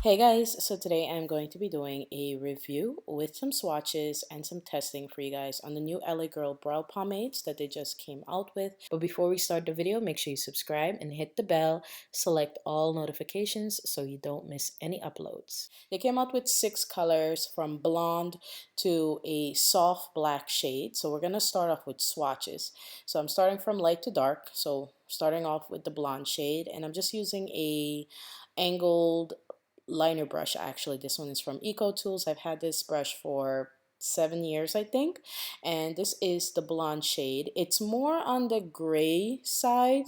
Hey guys, so today I'm going to be doing a review with some swatches and some testing for you guys on the new LA Girl brow pomades that they just came out with. But before we start the video, make sure you subscribe and hit the bell, select all notifications so you don't miss any uploads. They came out with 6 colors from blonde to a soft black shade. So we're going to start off with swatches. So I'm starting from light to dark. So starting off with the blonde shade, and I'm just using a angled liner brush. Actually, this one is from Eco Tools. I've had this brush for 7 years, I think, and this is the blonde shade. It's more on the gray side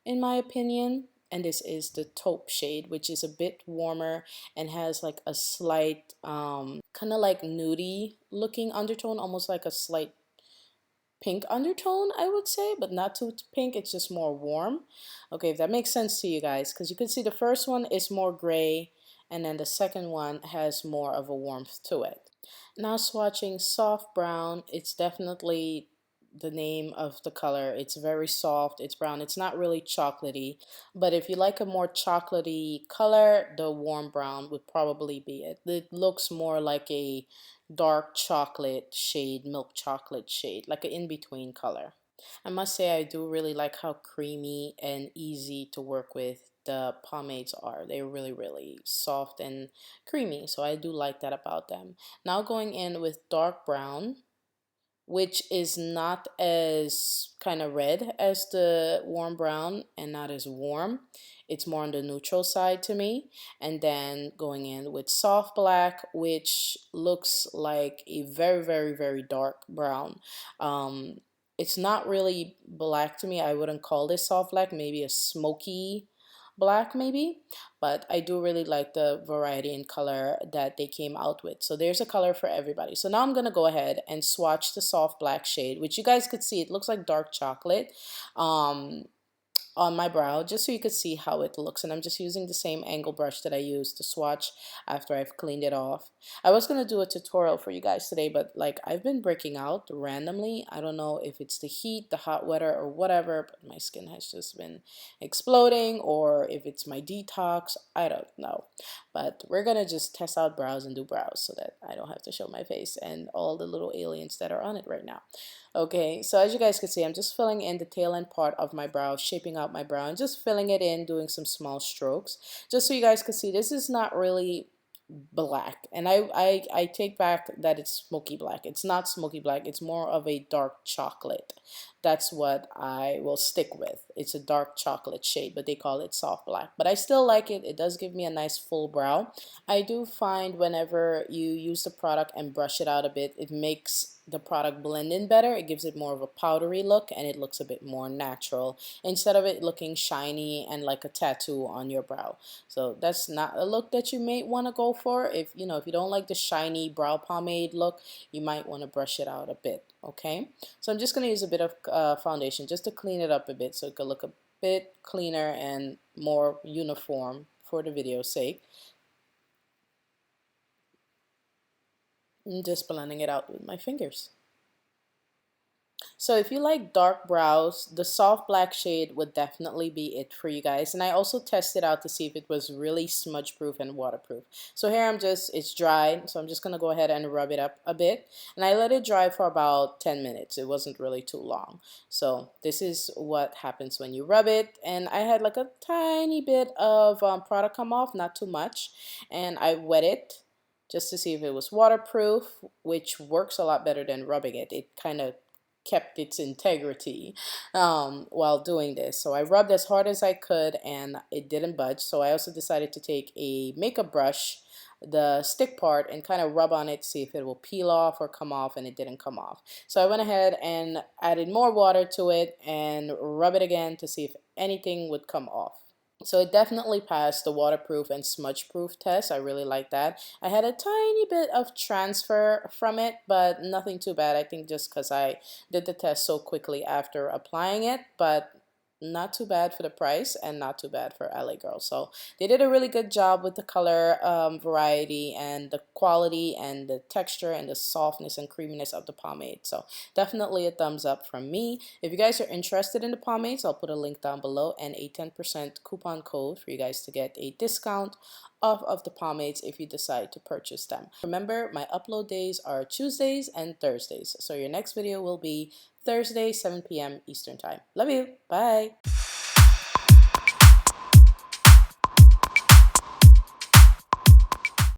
in my opinion, and this is the taupe shade, which is a bit warmer and has like a slight kind of like nudie looking undertone, almost like a slight pink undertone, I would say, but not too pink. It's just more warm. Okay, if that makes sense to you guys, because you can see the first one is more gray, and then the second one has more of a warmth to it. Now swatching soft brown, it's definitely the name of the color. It's very soft, it's brown, it's not really chocolatey, but if you like a more chocolatey color, the warm brown would probably be it. It looks more like a dark chocolate shade, milk chocolate shade, like an in-between color. I must say I do really like how creamy and easy to work with the pomades are. They're really soft and creamy, so I do like that about them. Now going in with dark brown, which is not as kind of red as the warm brown and not as warm. It's more on the neutral side to me. And then going in with soft black, which looks like a very dark brown. It's not really black to me. I wouldn't call this soft black, maybe a smoky black maybe, but I do really like the variety in color that they came out with. So there's a color for everybody. So now I'm gonna go ahead and swatch the soft black shade, which you guys could see it looks like dark chocolate. On my brow, just so you could see how it looks. And I'm just using the same angle brush that I used to swatch after I've cleaned it off. I was going to do a tutorial for you guys today, but like I've been breaking out randomly. I don't know if it's the heat, the hot weather, or whatever, but my skin has just been exploding, or if it's my detox, I don't know. But we're going to just test out brows and do brows so that I don't have to show my face and all the little aliens that are on it right now. Okay, so as you guys can see, I'm just filling in the tail end part of my brow, shaping out my brow, and just filling it in, doing some small strokes. Just so you guys can see, this is not really black, and I take back that it's smoky black. It's not smoky black, it's more of a dark chocolate. That's what I will stick with. It's a dark chocolate shade, but they call it soft black, but I still like it. It does give me a nice full brow. I do find whenever you use the product and brush it out a bit, it makes the product blend in better. It gives it more of a powdery look, and it looks a bit more natural instead of it looking shiny and like a tattoo on your brow. So that's not a look that you may want to go for. If you know, if you don't like the shiny brow pomade look, you might want to brush it out a bit. Okay, so I'm just going to use a bit of foundation just to clean it up a bit so it could look a bit cleaner and more uniform for the video's sake. I'm just blending it out with my fingers. So if you like dark brows, the soft black shade would definitely be it for you guys. And I also tested out to see if it was really smudge proof and waterproof. So here it's dry, so I'm just going to go ahead and rub it up a bit. And I let it dry for about 10 minutes. It wasn't really too long. So this is what happens when you rub it. And I had like a tiny bit of product come off, not too much. And I wet it just to see if it was waterproof, which works a lot better than rubbing it. It kind of kept its integrity while doing this. So I rubbed as hard as I could and it didn't budge. So I also decided to take a makeup brush, the stick part, and kind of rub on it, see if it will peel off or come off, and it didn't come off. So I went ahead and added more water to it and rub it again to see if anything would come off. So it definitely passed the waterproof and smudge proof test. I really like that. I had a tiny bit of transfer from it, but nothing too bad. I think just because I did the test so quickly after applying it, but not too bad for the price and not too bad for LA Girl. So they did a really good job with the color variety and the quality and the texture and the softness and creaminess of the pomade. So definitely a thumbs up from me. If you guys are interested in the pomades, I'll put a link down below and a 10% coupon code for you guys to get a discount off of the pomades if you decide to purchase them. Remember, my upload days are Tuesdays and Thursdays. So your next video will be Thursday, 7 p.m. Eastern Time. Love you. Bye.